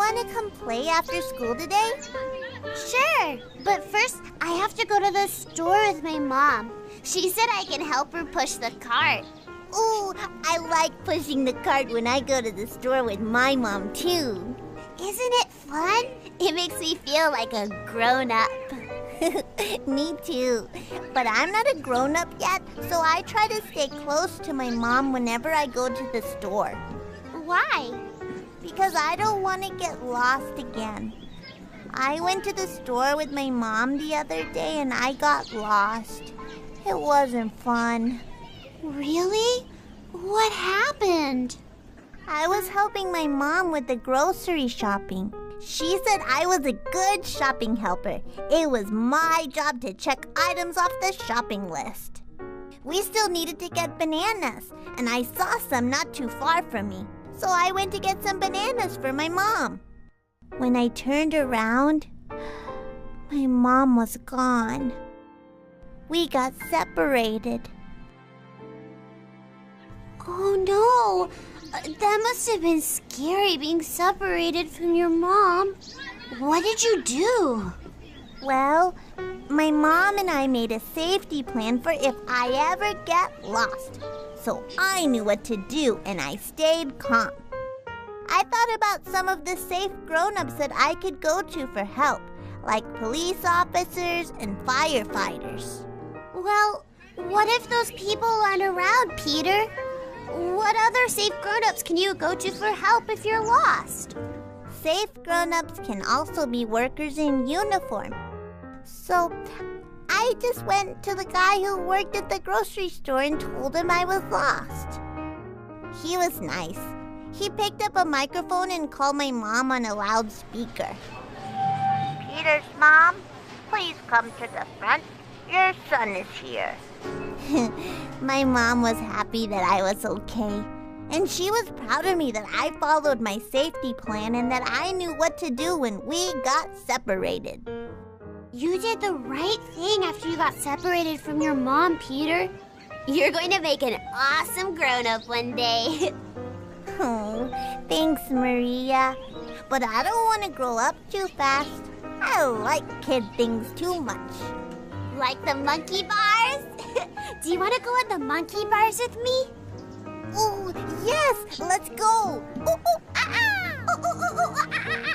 want to come play after school today? Sure, but first I have to go to the store with my mom. She said I can help her push the cart. Ooh, I like pushing the cart when I go to the store with my mom, too. Isn't it fun? It makes me feel like a grown-up. Me too. But I'm not a grown-up yet, so I try to stay close to my mom whenever I go to the store. Why? Because I don't want to get lost again. I went to the store with my mom the other day and I got lost. It wasn't fun. Really? What happened? I was helping my mom with the grocery shopping. She said I was a good shopping helper. It was my job to check items off the shopping list. We still needed to get bananas, and I saw some not too far from me. So I went to get some bananas for my mom. When I turned around, my mom was gone. We got separated. Oh no! That must have been scary, being separated from your mom. What did you do? Well, my mom and I made a safety plan for if I ever get lost. So I knew what to do and I stayed calm. I thought about some of the safe grown-ups that I could go to for help, like police officers and firefighters. Well, what if those people aren't around, Peter? What other safe grown-ups can you go to for help if you're lost? Safe grown-ups can also be workers in uniform. So I just went to the guy who worked at the grocery store and told him I was lost. He was nice. He picked up a microphone and called my mom on a loudspeaker. Peter's mom, please come to the front. Your son is here. My mom was happy that I was okay. And she was proud of me that I followed my safety plan and that I knew what to do when we got separated. You did the right thing after you got separated from your mom, Peter. You're going to make an awesome grown-up one day. Oh, thanks, Maria. But I don't want to grow up too fast. I like kid things too much. Like the monkey bars? Do you want to go on the monkey bars with me? Ooh, yes! Let's go! Ooh, ooh, ah, ah. Ooh, ooh, ooh, ooh, ah, ah, ah.